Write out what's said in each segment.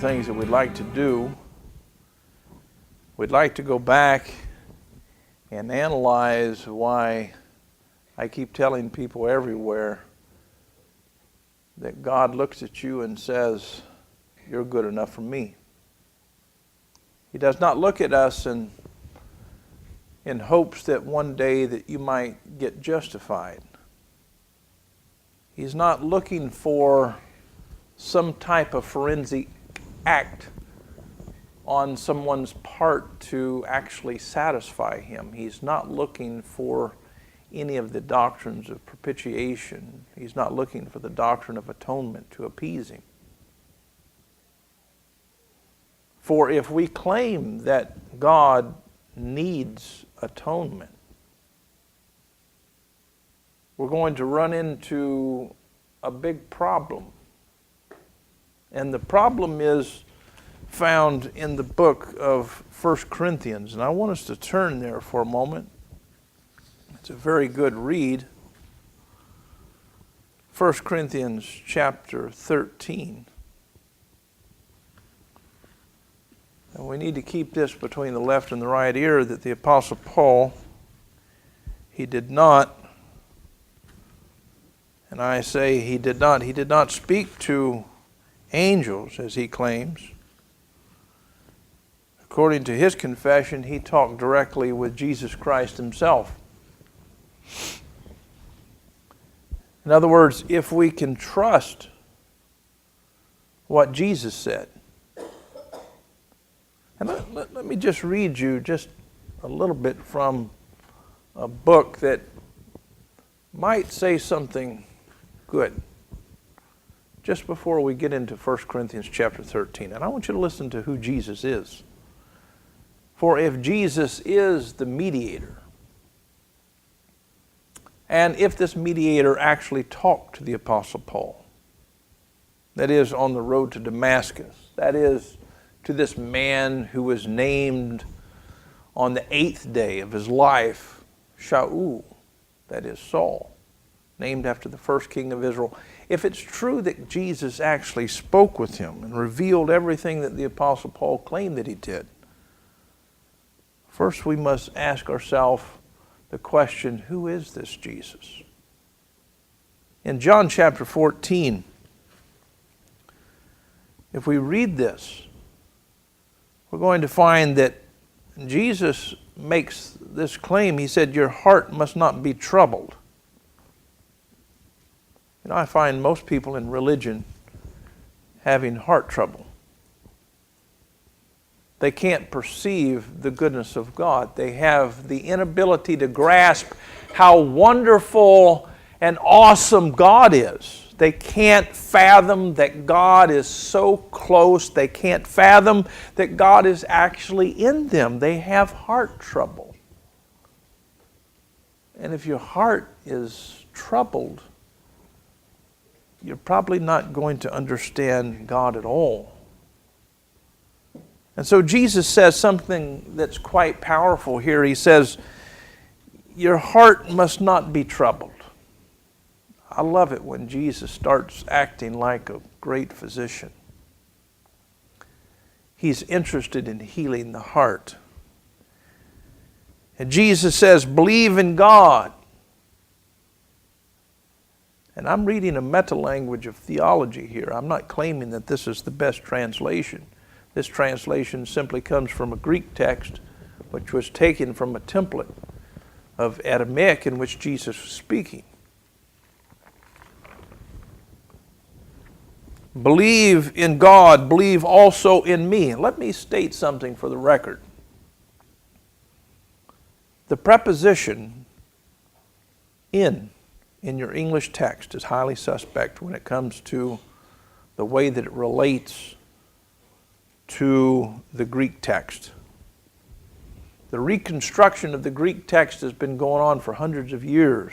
things that we'd like to do. We'd like to go back and analyze why I keep telling people everywhere that God looks at you and says, "You're good enough for me." He does not look at us in hopes that one day that you might get justified. He's not looking for some type of forensic act on someone's part to actually satisfy him. He's not looking for any of the doctrines of propitiation. He's not looking for the doctrine of atonement to appease him. For if we claim that God needs atonement, we're going to run into a big problem. And the problem is found in the book of 1 Corinthians. And I want us to turn there for a moment. It's a very good read. 1 Corinthians chapter 13. And we need to keep this between the left and the right ear, that the Apostle Paul, he did not, and I say he did not speak to angels as he claims. According to his confession, he talked directly with Jesus Christ himself. In other words, if we can trust what Jesus said. And let me just read you just a little bit from a book that might say something good just before we get into 1 Corinthians chapter 13. And I want you to listen to who Jesus is. For if Jesus is the mediator, and if this mediator actually talked to the Apostle Paul, that is, on the road to Damascus, that is, to this man who was named on the 8th day of his life, Shaul, that is Saul, named after the first king of Israel. If it's true that Jesus actually spoke with him and revealed everything that the Apostle Paul claimed that he did, first we must ask ourselves the question, who is this Jesus? In John chapter 14, if we read this, we're going to find that Jesus makes this claim. He said, "Your heart must not be troubled." You know, I find most people in religion having heart trouble. They can't perceive the goodness of God. They have the inability to grasp how wonderful and awesome God is. They can't fathom that God is so close. They can't fathom that God is actually in them. They have heart trouble. And if your heart is troubled, you're probably not going to understand God at all. And so Jesus says something that's quite powerful here. He says, your heart must not be troubled. I love it when Jesus starts acting like a great physician. He's interested in healing the heart. And Jesus says, believe in God. And I'm reading a meta-language of theology here. I'm not claiming that this is the best translation. This translation simply comes from a Greek text, which was taken from a template of Aramaic in which Jesus was speaking. Believe in God, believe also in me. Let me state something for the record. The preposition in your English text is highly suspect when it comes to the way that it relates to the Greek text. The reconstruction of the Greek text has been going on for hundreds of years.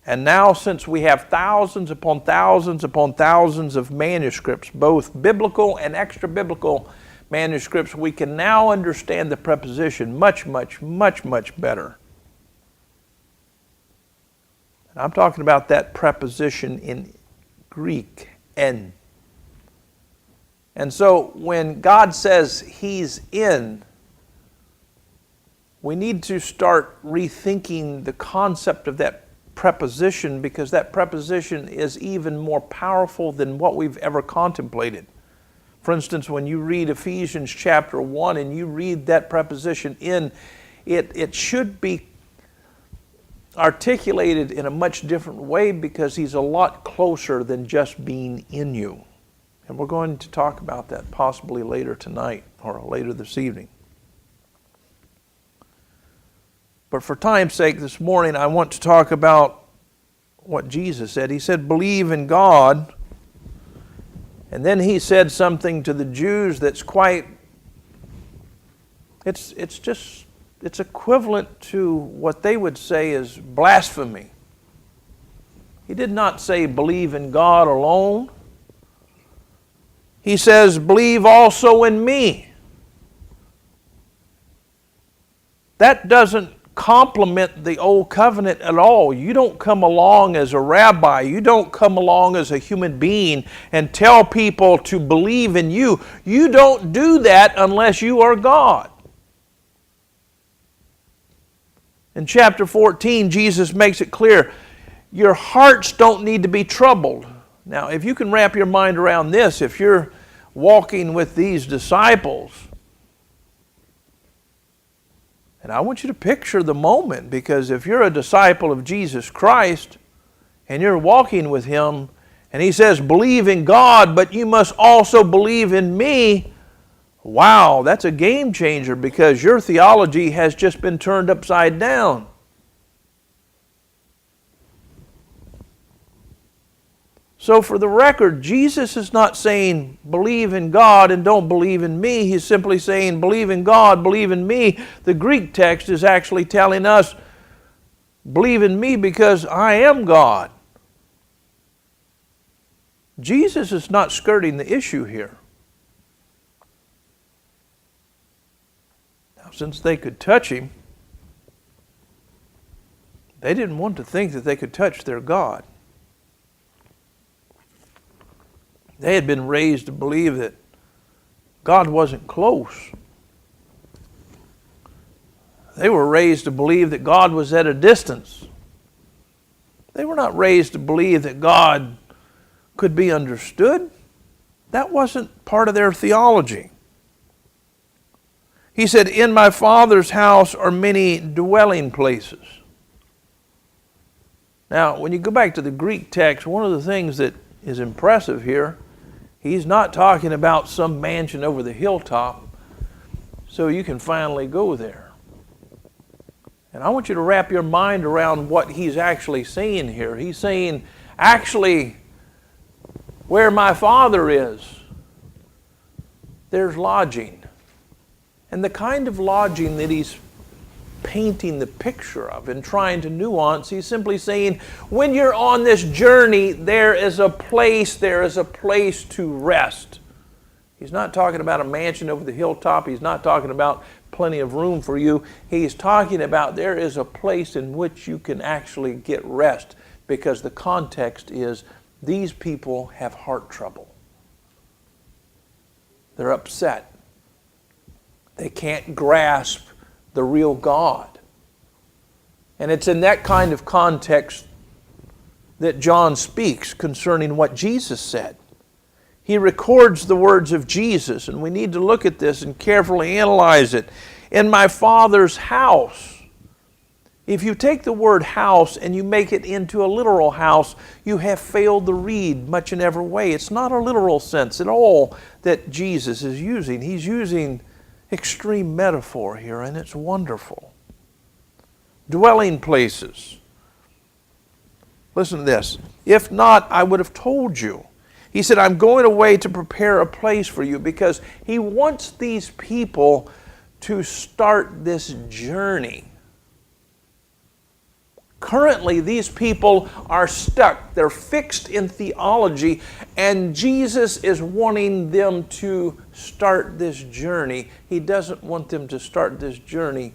And now, since we have thousands upon thousands upon thousands of manuscripts, both biblical and extra-biblical manuscripts, we can now understand the preposition much, much, much, much better. And I'm talking about that preposition in Greek, en. And so when God says He's in, we need to start rethinking the concept of that preposition, because that preposition is even more powerful than what we've ever contemplated. For instance, when you read Ephesians chapter 1 and you read that preposition in, it should be articulated in a much different way, because He's a lot closer than just being in you. And we're going to talk about that possibly later tonight or later this evening. But for time's sake this morning, I want to talk about what Jesus said. He said, believe in God. And then He said something to the Jews that's quite, it's equivalent to what they would say is blasphemy. He did not say believe in God alone. He says, believe also in me. That doesn't complement the old covenant at all. You don't come along as a rabbi. You don't come along as a human being and tell people to believe in you. You don't do that unless you are God. In chapter 14, Jesus makes it clear, your hearts don't need to be troubled. Now, if you can wrap your mind around this, if you're walking with these disciples, and I want you to picture the moment, because if you're a disciple of Jesus Christ and you're walking with Him and He says, believe in God, but you must also believe in me, wow, that's a game changer, because your theology has just been turned upside down. So for the record, Jesus is not saying believe in God and don't believe in me. He's simply saying believe in God, believe in me. The Greek text is actually telling us believe in me because I am God. Jesus is not skirting the issue here. Now, since they could touch Him, they didn't want to think that they could touch their God. They had been raised to believe that God wasn't close. They were raised to believe that God was at a distance. They were not raised to believe that God could be understood. That wasn't part of their theology. He said, in my Father's house are many dwelling places. Now, when you go back to the Greek text, one of the things that is impressive here, He's not talking about some mansion over the hilltop so you can finally go there. And I want you to wrap your mind around what He's actually saying here. He's saying, actually, where my Father is, there's lodging. And the kind of lodging that He's painting the picture of and trying to nuance, He's simply saying, when you're on this journey, there is a place to rest. He's not talking about a mansion over the hilltop. He's not talking about plenty of room for you. He's talking about there is a place in which you can actually get rest, because the context is these people have heart trouble. They're upset. They can't grasp the real God. And it's in that kind of context that John speaks concerning what Jesus said. He records the words of Jesus, and we need to look at this and carefully analyze it. In my Father's house. If you take the word house and you make it into a literal house, you have failed the read much in every way. It's not a literal sense at all that Jesus is using. He's using extreme metaphor here, and it's wonderful. Dwelling places. Listen to this. If not, I would have told you. He said, I'm going away to prepare a place for you, because He wants these people to start this journey. Currently, these people are stuck. They're fixed in theology, and Jesus is wanting them to start this journey. He doesn't want them to start this journey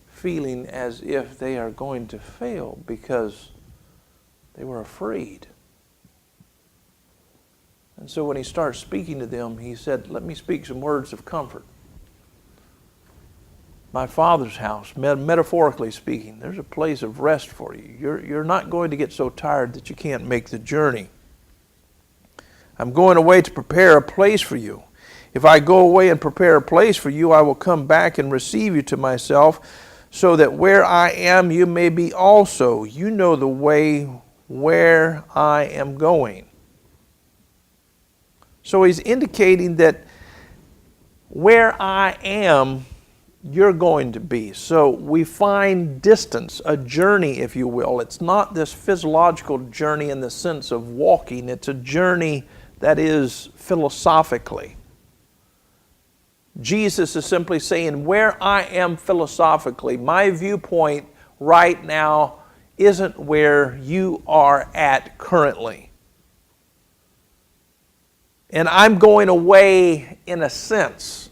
feeling as if they are going to fail because they were afraid. And so when he starts speaking to them, he said, let me speak some words of comfort. My Father's house, metaphorically speaking, there's a place of rest for you. You're not going to get so tired that you can't make the journey. I'm going away to prepare a place for you. If I go away and prepare a place for you, I will come back and receive you to myself, so that where I am, you may be also. You know the way where I am going. So he's indicating that where I am, you're going to be. So we find distance, a journey, if you will. It's not this physiological journey in the sense of walking. It's a journey that is philosophically. Jesus is simply saying, where I am philosophically, my viewpoint right now isn't where you are at currently. And I'm going away in a sense.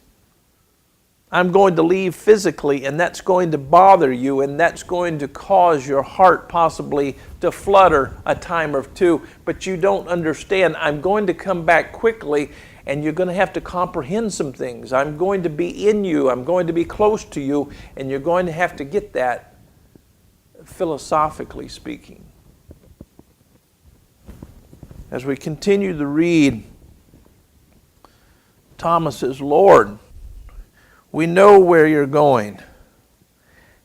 I'm going to leave physically, and that's going to bother you, and that's going to cause your heart possibly to flutter a time or two. But you don't understand. I'm going to come back quickly, and you're going to have to comprehend some things. I'm going to be in you. I'm going to be close to you, and you're going to have to get that philosophically speaking. As we continue to read, Thomas says, Lord, we know where you're going.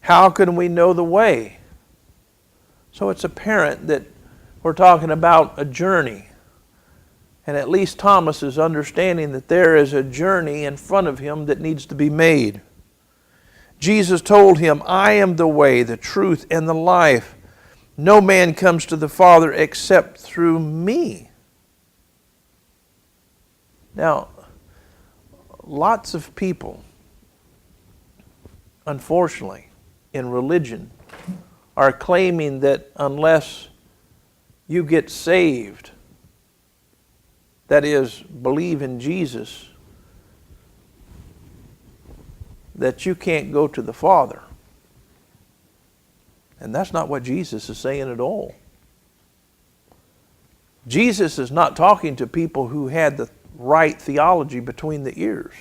How can we know the way? So it's apparent that we're talking about a journey. And at least Thomas is understanding that there is a journey in front of him that needs to be made. Jesus told him, I am the way, the truth, and the life. No man comes to the Father except through me. Now, lots of people, unfortunately, in religion, are claiming that unless you get saved, that is, believe in Jesus, that you can't go to the Father. And that's not what Jesus is saying at all. Jesus is not talking to people who had the right theology between the ears.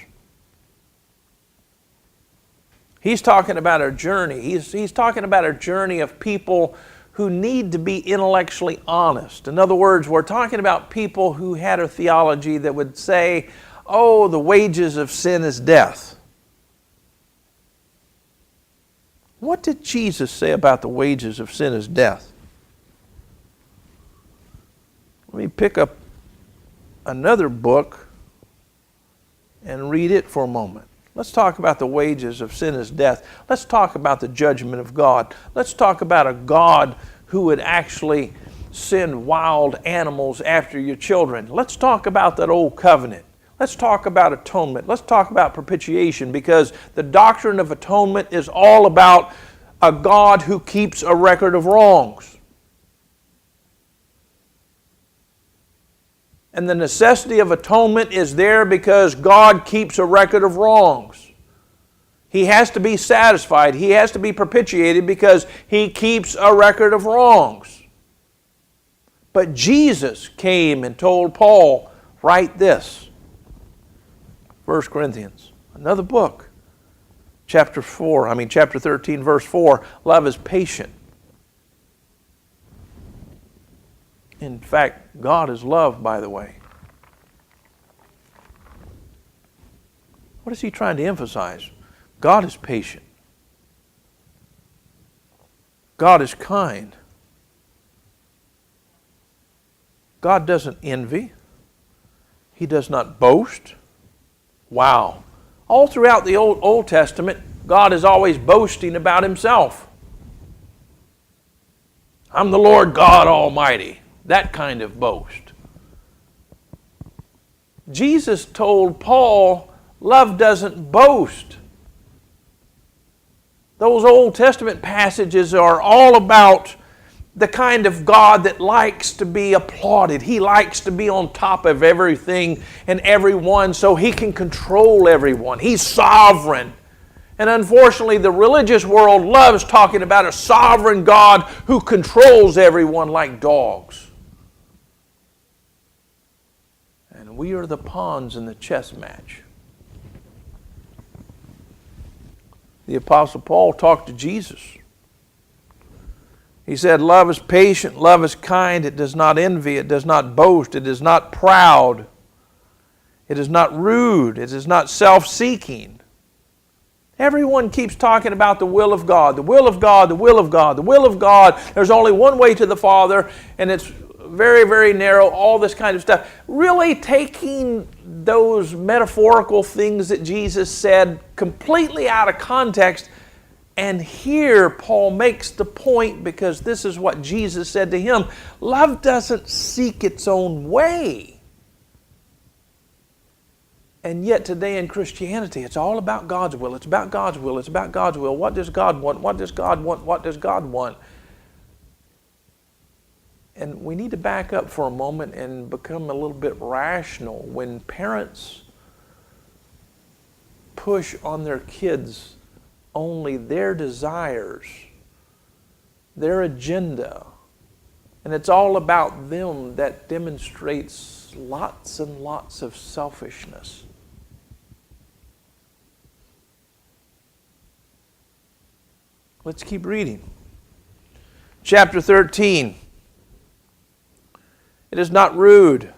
He's talking about a journey. He's talking about a journey of people who need to be intellectually honest. In other words, we're talking about people who had a theology that would say, oh, the wages of sin is death. What did Jesus say about the wages of sin is death? Let me pick up another book and read it for a moment. Let's talk about the wages of sin is death. Let's talk about the judgment of God. Let's talk about a God who would actually send wild animals after your children. Let's talk about that old covenant. Let's talk about atonement. Let's talk about propitiation, because the doctrine of atonement is all about a God who keeps a record of wrongs. And the necessity of atonement is there because God keeps a record of wrongs. He has to be satisfied. He has to be propitiated because He keeps a record of wrongs. But Jesus came and told Paul, write this. 1 Corinthians, another book. Chapter 13, verse 4, love is patient. In fact, God is love, by the way. What is He trying to emphasize? God is patient. God is kind. God doesn't envy. He does not boast. Wow. All throughout the Old Testament, God is always boasting about Himself. I'm the Lord God Almighty. That kind of boast. Jesus told Paul, love doesn't boast. Those Old Testament passages are all about the kind of God that likes to be applauded. He likes to be on top of everything and everyone so He can control everyone. He's sovereign. And unfortunately, the religious world loves talking about a sovereign God who controls everyone like dogs. We are the pawns in the chess match. The Apostle Paul talked to Jesus. He said, love is patient, love is kind, it does not envy, it does not boast, it is not proud, it is not rude, it is not self-seeking. Everyone keeps talking about the will of God, the will of God, the will of God, the will of God. There's only one way to the Father, and it's very, very narrow, all this kind of stuff. Really taking those metaphorical things that Jesus said completely out of context. And here Paul makes the point, because this is what Jesus said to him. Love doesn't seek its own way. And yet today in Christianity, it's all about God's will. It's about God's will. It's about God's will. What does God want? What does God want? What does God want? And we need to back up for a moment and become a little bit rational. When parents push on their kids only their desires, their agenda, and it's all about them, that demonstrates lots and lots of selfishness. Let's keep reading. Chapter 13. It is not rude.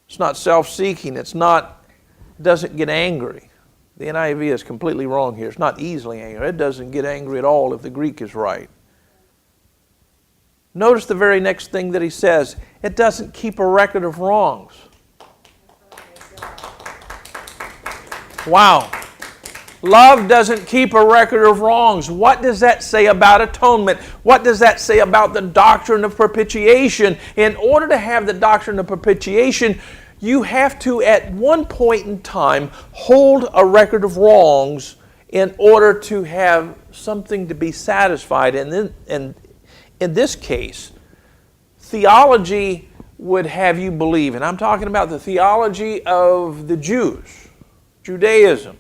It's not self-seeking. It doesn't get angry. The NIV is completely wrong here. It's not easily angry. It doesn't get angry at all if the Greek is right. Notice the very next thing that he says. It doesn't keep a record of wrongs. Wow. Love doesn't keep a record of wrongs. What does that say about atonement? What does that say about the doctrine of propitiation? In order to have the doctrine of propitiation, you have to, at one point in time, hold a record of wrongs in order to have something to be satisfied. And in this case, theology would have you believe, and I'm talking about the theology of the Jews, Judaism,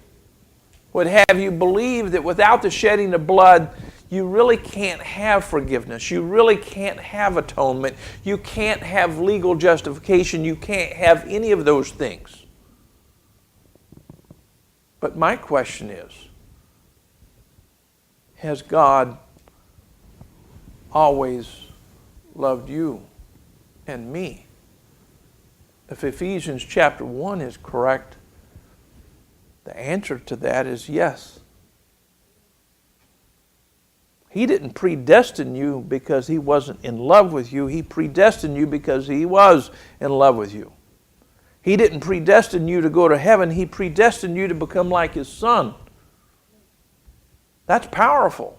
would have you believe that without the shedding of blood, you really can't have forgiveness. You really can't have atonement. You can't have legal justification. You can't have any of those things. But my question is, has God always loved you and me? If Ephesians chapter 1 is correct, the answer to that is yes. He didn't predestine you because He wasn't in love with you. He predestined you because He was in love with you. He didn't predestine you to go to heaven. He predestined you to become like His Son. That's powerful.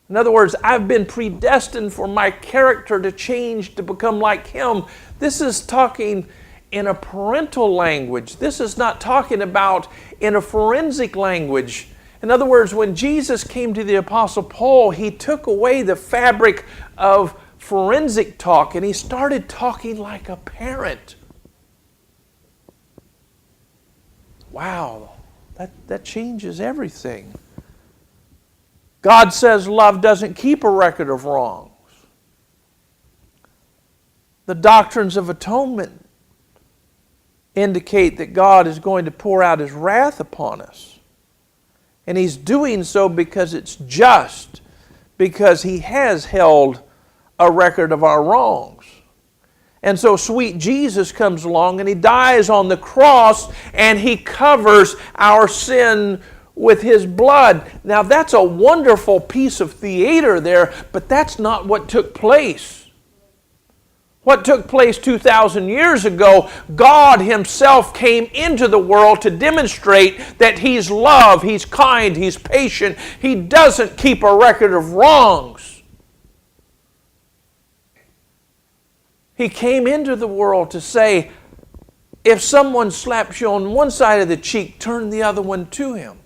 In other words, I've been predestined for my character to change to become like Him. This is talking in a parental language. This is not talking about in a forensic language. In other words, when Jesus came to the Apostle Paul, he took away the fabric of forensic talk and he started talking like a parent. Wow, that changes everything. God says love doesn't keep a record of wrongs. The doctrines of atonement indicate that God is going to pour out His wrath upon us. And He's doing so because it's just, because He has held a record of our wrongs. And so sweet Jesus comes along and He dies on the cross and He covers our sin with His blood. Now that's a wonderful piece of theater there, but that's not what took place. What took place 2,000 years ago, God Himself came into the world to demonstrate that He's love, He's kind, He's patient. He doesn't keep a record of wrongs. He came into the world to say, if someone slaps you on one side of the cheek, turn the other one to him.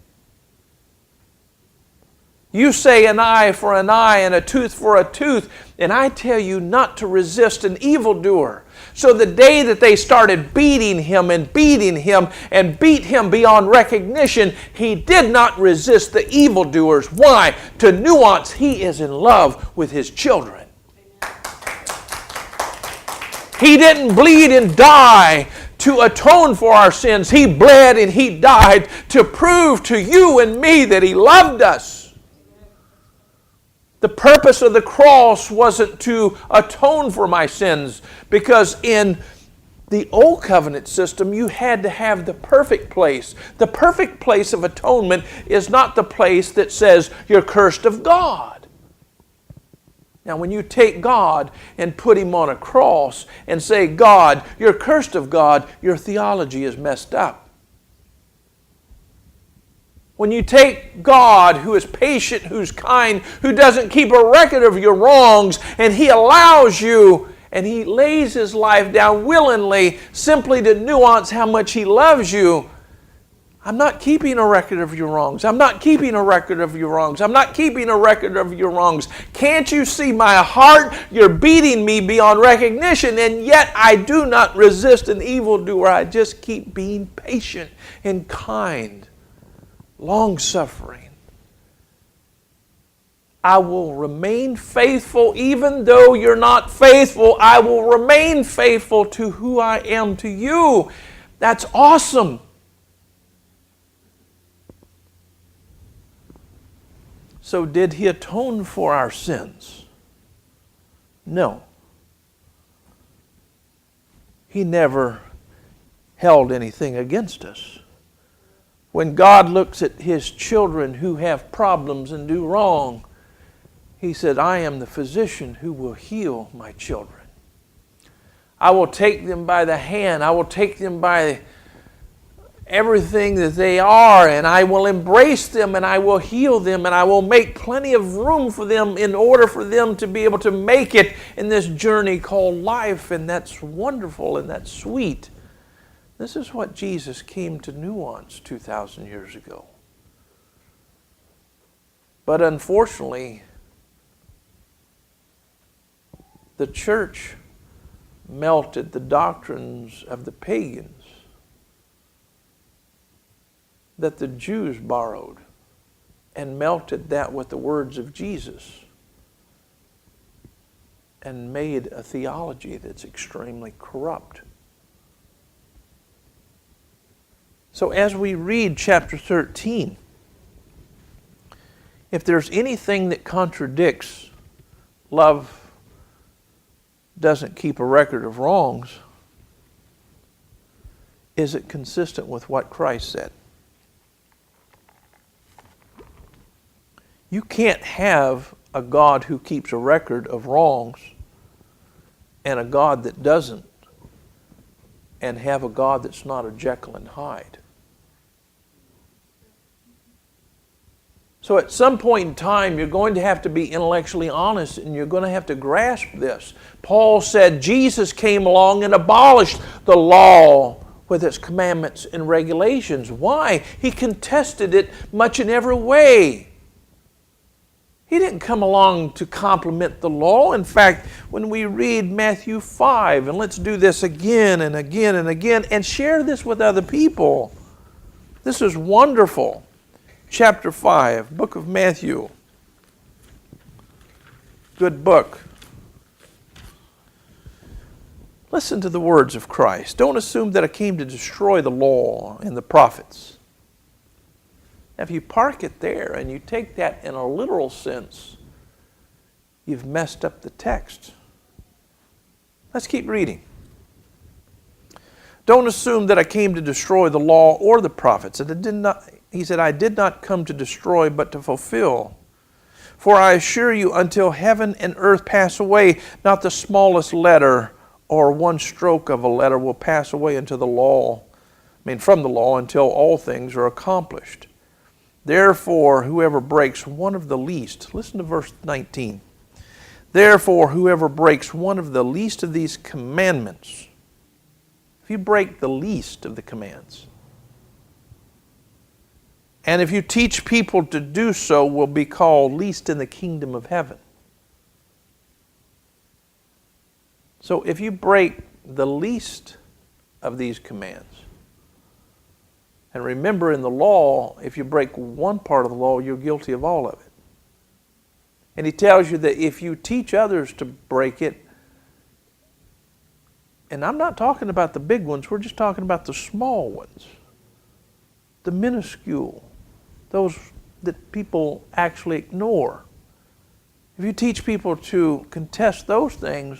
You say an eye for an eye and a tooth for a tooth, and I tell you not to resist an evildoer. So the day that they started beating him and beat him beyond recognition, he did not resist the evildoers. Why? To nuance, he is in love with his children. He didn't bleed and die to atone for our sins. He bled and He died to prove to you and me that He loved us. The purpose of the cross wasn't to atone for my sins, because in the old covenant system, you had to have the perfect place. The perfect place of atonement is not the place that says you're cursed of God. Now, when you take God and put Him on a cross and say, God, you're cursed of God, your theology is messed up. When you take God, who is patient, who's kind, who doesn't keep a record of your wrongs, and He allows you, and He lays His life down willingly simply to nuance how much He loves you. I'm not keeping a record of your wrongs. I'm not keeping a record of your wrongs. I'm not keeping a record of your wrongs. Can't you see my heart? You're beating me beyond recognition, and yet I do not resist an evildoer. I just keep being patient and kind, long-suffering. I will remain faithful even though you're not faithful. I will remain faithful to who I am to you. That's awesome. So did He atone for our sins? No. He never held anything against us. When God looks at His children who have problems and do wrong, He said, I am the physician who will heal my children. I will take them by the hand. I will take them by everything that they are, and I will embrace them, and I will heal them, and I will make plenty of room for them in order for them to be able to make it in this journey called life. And that's wonderful and that's sweet. This is what Jesus came to nuance 2,000 years ago. But unfortunately, the church melted the doctrines of the pagans that the Jews borrowed and melted that with the words of Jesus and made a theology that's extremely corrupt. So as we read chapter 13, if there's anything that contradicts love doesn't keep a record of wrongs, is it consistent with what Christ said? You can't have a God who keeps a record of wrongs and a God that doesn't, and have a God that's not a Jekyll and Hyde. So at some point in time, you're going to have to be intellectually honest, and you're going to have to grasp this. Paul said Jesus came along and abolished the law with its commandments and regulations. Why? He contested it much in every way. He didn't come along to complement the law. In fact, when we read Matthew 5, and let's do this again and again and again, and share this with other people. This is wonderful. Chapter 5, book of Matthew. Good book. Listen to the words of Christ. Don't assume that I came to destroy the law and the prophets. Now, if you park it there and you take that in a literal sense, you've messed up the text. Let's keep reading. Don't assume that I came to destroy the law or the prophets. He said, I did not come to destroy, but to fulfill. For I assure you, until heaven and earth pass away, not the smallest letter or one stroke of a letter will pass away from the law until all things are accomplished. Therefore, whoever breaks one of the least, listen to verse 19. Therefore, whoever breaks one of the least of these commandments, if you break the least of the commands, and if you teach people to do so, will be called least in the kingdom of heaven. So if you break the least of these commands, and remember in the law, if you break one part of the law, you're guilty of all of it. And he tells you that if you teach others to break it, And I'm not talking about the big ones, we're just talking about the small ones, the minuscule, those that people actually ignore. If you teach people to contest those things,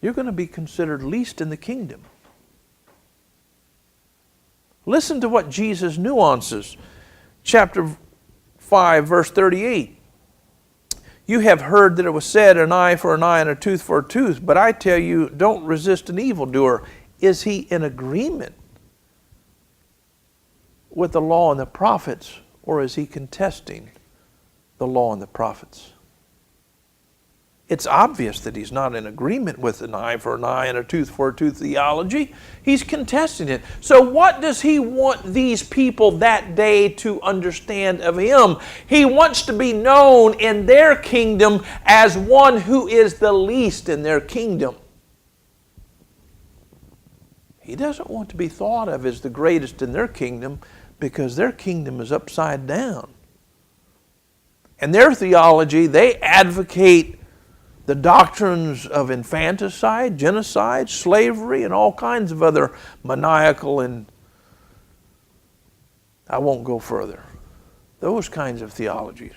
you're going to be considered least in the kingdom. Listen to what Jesus nuances. Chapter 5, verse 38. You have heard that it was said, an eye for an eye and a tooth for a tooth, but I tell you, don't resist an evildoer. Is he in agreement with the law and the prophets, or is he contesting the law and the prophets? It's obvious that he's not in agreement with an eye for an eye and a tooth for a tooth theology. He's contesting it. So what does he want these people that day to understand of him? He wants to be known in their kingdom as one who is the least in their kingdom. He doesn't want to be thought of as the greatest in their kingdom because their kingdom is upside down. And their theology, they advocate the doctrines of infanticide, genocide, slavery, and all kinds of other maniacal and, I won't go further, those kinds of theologies.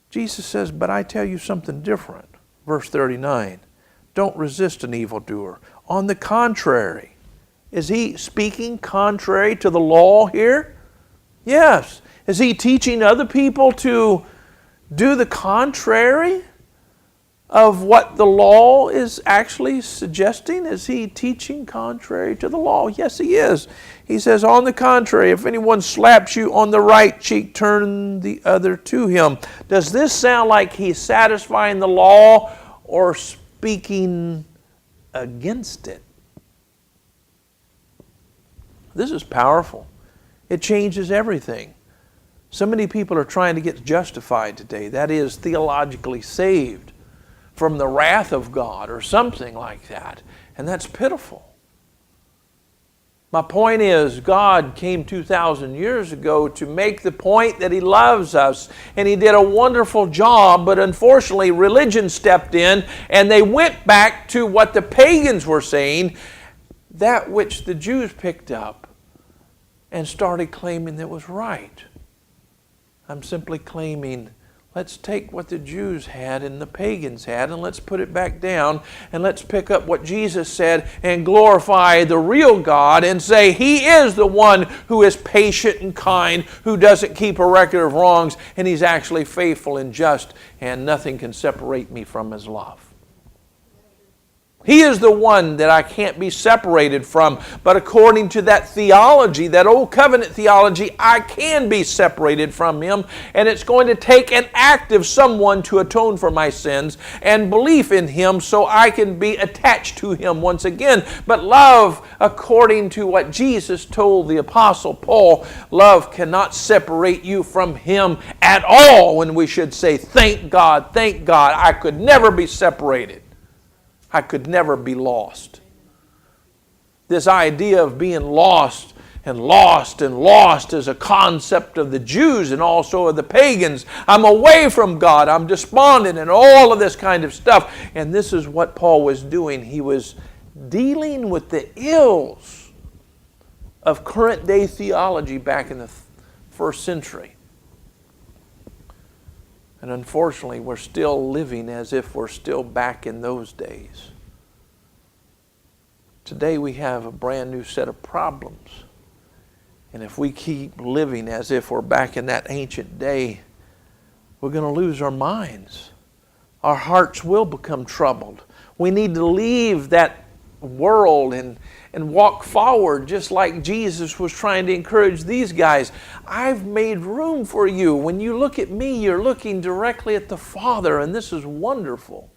Jesus says, but I tell you something different. Verse 39, don't resist an evildoer. On the contrary, is he speaking contrary to the law here? Yes. Is he teaching other people to do the contrary of what the law is actually suggesting? Is he teaching contrary to the law? Yes, he is. He says, on the contrary, if anyone slaps you on the right cheek, turn the other to him. Does this sound like he's satisfying the law or speaking against it? This is powerful. It changes everything. So many people are trying to get justified today. That is, theologically saved from the wrath of God or something like that. And that's pitiful. My point is, God came 2,000 years ago to make the point that he loves us. And he did a wonderful job, but unfortunately religion stepped in and they went back to what the pagans were saying, that which the Jews picked up and started claiming that was right. I'm simply claiming, let's take what the Jews had and the pagans had and let's put it back down and let's pick up what Jesus said and glorify the real God and say he is the one who is patient and kind, who doesn't keep a record of wrongs, and he's actually faithful and just, and nothing can separate me from his love. He is the one that I can't be separated from. But according to that theology, that old covenant theology, I can be separated from him. And it's going to take an act of someone to atone for my sins and belief in him so I can be attached to him once again. But love, according to what Jesus told the Apostle Paul, love cannot separate you from him at all, when we should say, thank God, I could never be separated. I could never be lost. This idea of being lost and lost and lost is a concept of the Jews and also of the pagans. I'm away from God. I'm despondent and all of this kind of stuff. And this is what Paul was doing. He was dealing with the ills of current day theology back in the first century. And unfortunately, we're still living as if we're still back in those days. Today we have a brand new set of problems. And if we keep living as if we're back in that ancient day, we're going to lose our minds. Our hearts will become troubled. We need to leave that world and walk forward, just like Jesus was trying to encourage these guys. I've made room for you. When you look at me, you're looking directly at the Father, and this is wonderful.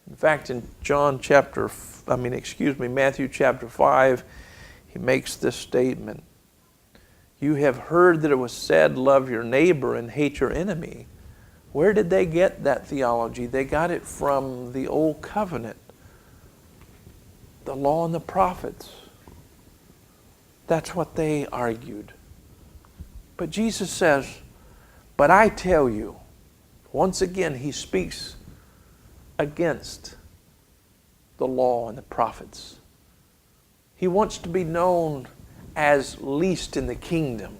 In fact, in Matthew chapter 5, he makes this statement. You have heard that it was said, love your neighbor and hate your enemy. Where did they get that theology? They got it from the old covenant. The law and the prophets. That's what they argued. But Jesus says, but I tell you, once again he speaks against the law and the prophets. He wants to be known as least in the kingdom.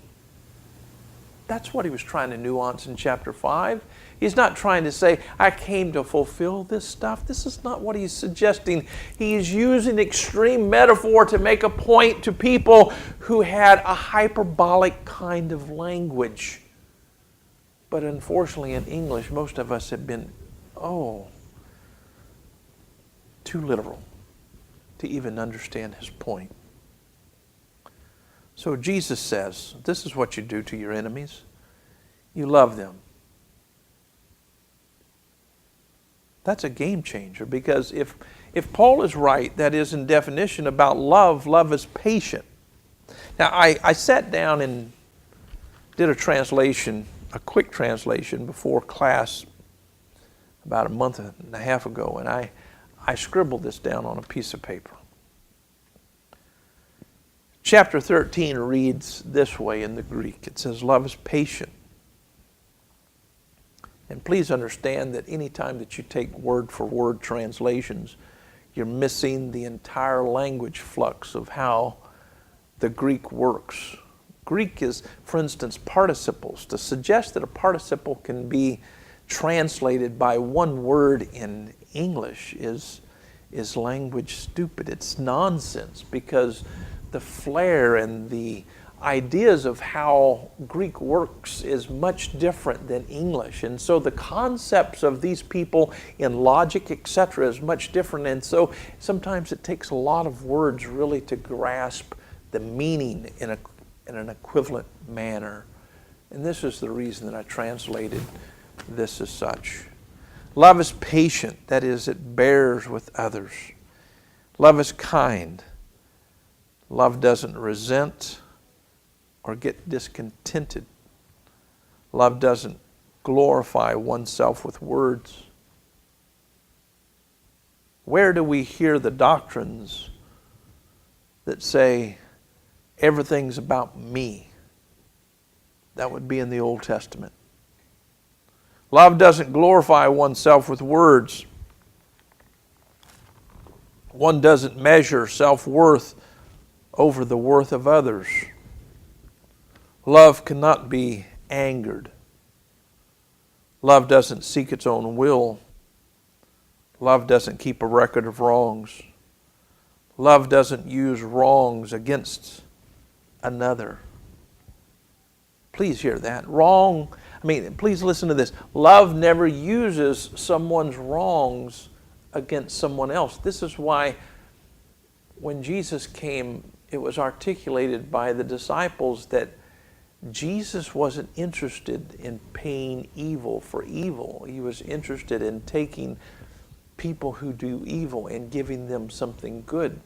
That's what he was trying to nuance in chapter 5. He's not trying to say, I came to fulfill this stuff. This is not what he's suggesting. He is using extreme metaphor to make a point to people who had a hyperbolic kind of language. But unfortunately in English, most of us have been, too literal to even understand his point. So Jesus says, this is what you do to your enemies. You love them. That's a game changer, because if Paul is right, that is in definition about love, love is patient. Now I sat down and did a translation, a quick translation before class about a month and a half ago, and I scribbled this down on a piece of paper. Chapter 13 reads this way in the Greek. It says, love is patient. And please understand that any time that you take word-for-word translations, you're missing the entire language flux of how the Greek works. Greek is, for instance, participles. To suggest that a participle can be translated by one word in English is language stupid. It's nonsense, because the flair and the ideas of how Greek works is much different than English. And so the concepts of these people in logic, etc., is much different. And so sometimes it takes a lot of words really to grasp the meaning in an equivalent manner. And this is the reason that I translated this as such. Love is patient, that is, it bears with others. Love is kind. Love doesn't resent or get discontented. Love doesn't glorify oneself with words. Where do we hear the doctrines that say everything's about me? That would be in the Old Testament. Love doesn't glorify oneself with words. One doesn't measure self-worth over the worth of others. Love cannot be angered. Love doesn't seek its own will. Love doesn't keep a record of wrongs. Love doesn't use wrongs against another. Please hear that. Please listen to this. Love never uses someone's wrongs against someone else. This is why when Jesus came, it was articulated by the disciples that Jesus wasn't interested in paying evil for evil. He was interested in taking people who do evil and giving them something good.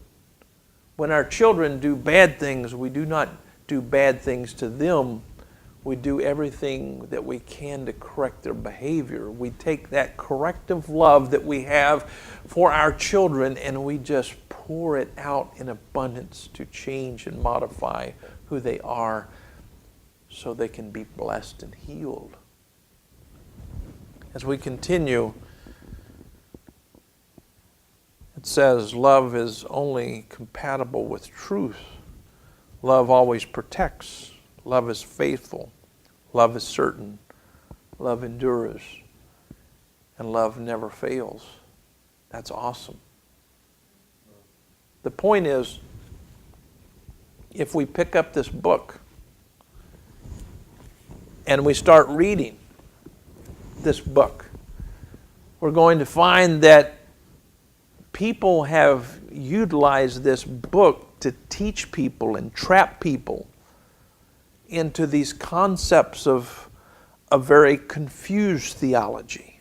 When our children do bad things, we do not do bad things to them. We do everything that we can to correct their behavior. We take that corrective love that we have for our children and we just pour it out in abundance to change and modify who they are so they can be blessed and healed. As we continue, it says, love is only compatible with truth. Love always protects. Love is faithful. Love is certain. Love endures. And love never fails. That's awesome. The point is, if we pick up this book and we start reading this book, we're going to find that people have utilized this book to teach people and trap people into these concepts of a very confused theology.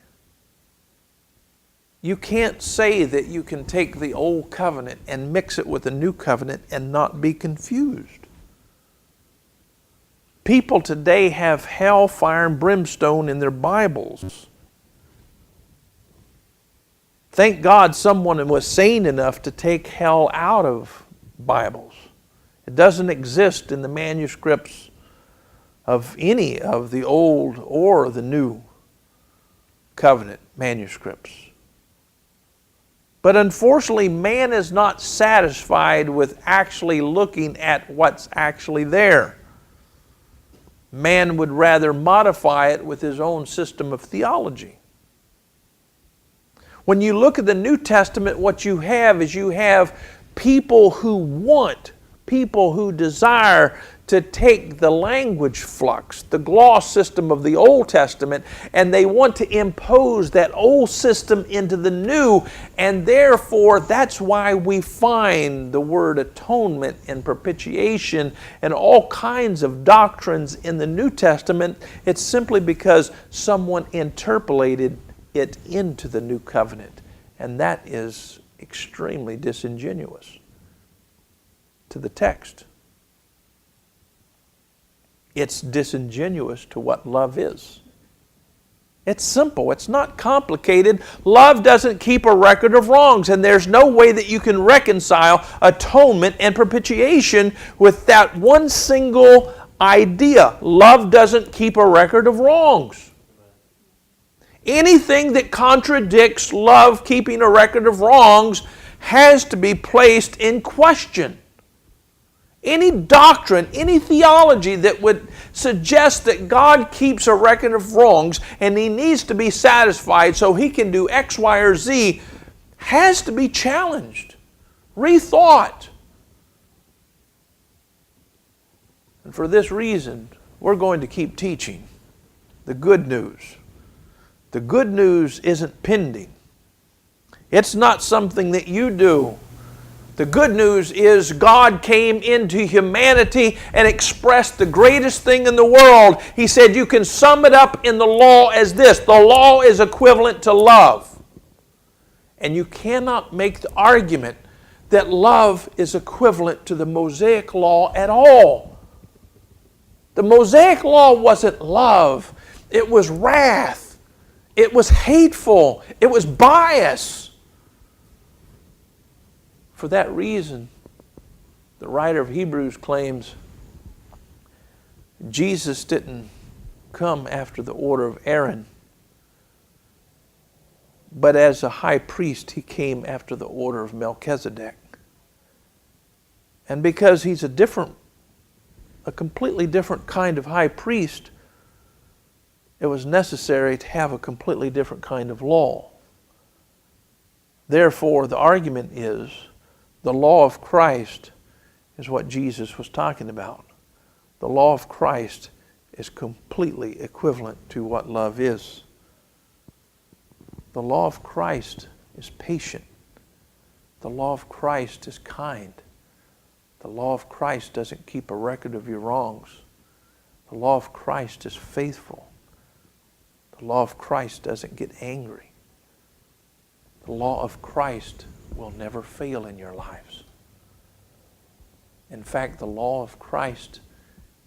You can't say that you can take the old covenant and mix it with the new covenant and not be confused. People today have hell, fire, and brimstone in their Bibles. Thank God someone was sane enough to take hell out of Bibles. It doesn't exist in the manuscripts of any of the Old or the New Covenant manuscripts. But unfortunately, man is not satisfied with actually looking at what's actually there. Man would rather modify it with his own system of theology. When you look at the New Testament, what you have is you have people who desire to take the language flux, the gloss system of the Old Testament, and they want to impose that old system into the new, and therefore that's why we find the word atonement and propitiation and all kinds of doctrines in the New Testament. It's simply because someone interpolated it into the new covenant, and that is extremely disingenuous to the text. It's disingenuous to what love is. It's simple. It's not complicated. Love doesn't keep a record of wrongs, and there's no way that you can reconcile atonement and propitiation with that one single idea. Love doesn't keep a record of wrongs. Anything that contradicts love keeping a record of wrongs has to be placed in question. Any doctrine, any theology that would suggest that God keeps a record of wrongs and He needs to be satisfied so He can do X, Y, or Z has to be challenged, rethought. And for this reason, we're going to keep teaching the good news. The good news isn't pending. It's not something that you do. The good news is God came into humanity and expressed the greatest thing in the world. He said you can sum it up in the law as this: the law is equivalent to love. And you cannot make the argument that love is equivalent to the Mosaic law at all. The Mosaic law wasn't love. It was wrath. It was hateful. It was bias. For that reason, the writer of Hebrews claims Jesus didn't come after the order of Aaron, but as a high priest, He came after the order of Melchizedek. And because He's a completely different kind of high priest, it was necessary to have a completely different kind of law. Therefore, the argument is the law of Christ is what Jesus was talking about. The law of Christ is completely equivalent to what love is. The law of Christ is patient. The law of Christ is kind. The law of Christ doesn't keep a record of your wrongs. The law of Christ is faithful. The law of Christ doesn't get angry. The law of Christ will never fail in your lives. In fact, the law of Christ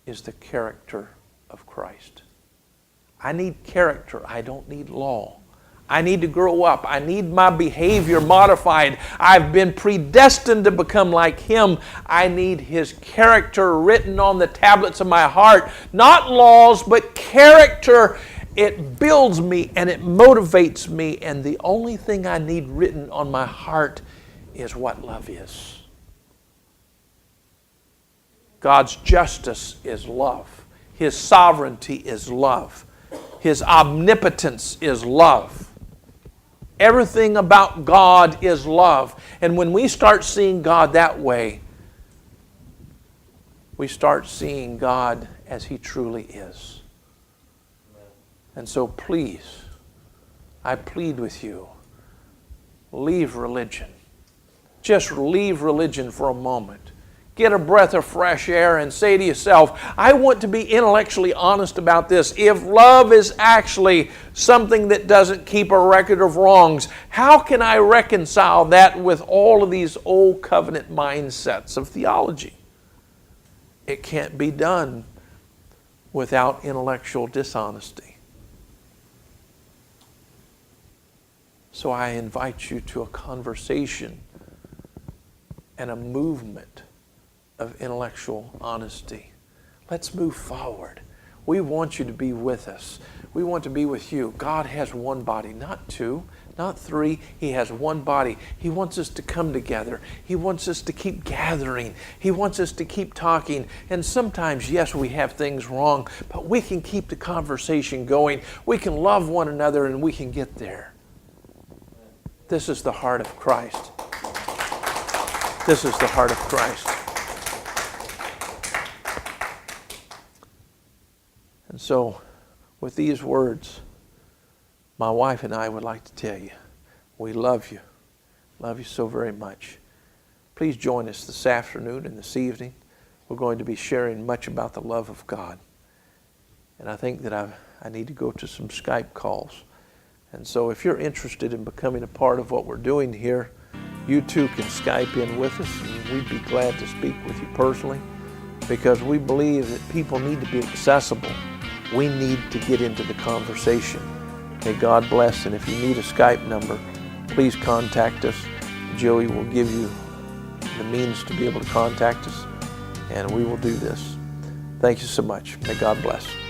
is the character of Christ. I need character. I don't need law. I need to grow up. I need my behavior modified. I've been predestined to become like Him. I need His character written on the tablets of my heart. Not laws, but character. It builds me and it motivates me, and the only thing I need written on my heart is what love is. God's justice is love. His sovereignty is love. His omnipotence is love. Everything about God is love. And when we start seeing God that way, we start seeing God as He truly is. And so please, I plead with you, leave religion. Just leave religion for a moment. Get a breath of fresh air and say to yourself, I want to be intellectually honest about this. If love is actually something that doesn't keep a record of wrongs, how can I reconcile that with all of these old covenant mindsets of theology? It can't be done without intellectual dishonesty. So I invite you to a conversation and a movement of intellectual honesty. Let's move forward. We want you to be with us. We want to be with you. God has one body, not two, not three. He has one body. He wants us to come together. He wants us to keep gathering. He wants us to keep talking. And sometimes, yes, we have things wrong, but we can keep the conversation going. We can love one another and we can get there. This is the heart of Christ. This is the heart of Christ. And so, with these words, my wife and I would like to tell you, we love you. Love you so very much. Please join us this afternoon and this evening. We're going to be sharing much about the love of God. And I think that I need to go to some Skype calls. And so if you're interested in becoming a part of what we're doing here, you too can Skype in with us, and we'd be glad to speak with you personally, because we believe that people need to be accessible. We need to get into the conversation. May God bless, and if you need a Skype number, please contact us. Joey will give you the means to be able to contact us, and we will do this. Thank you so much. May God bless.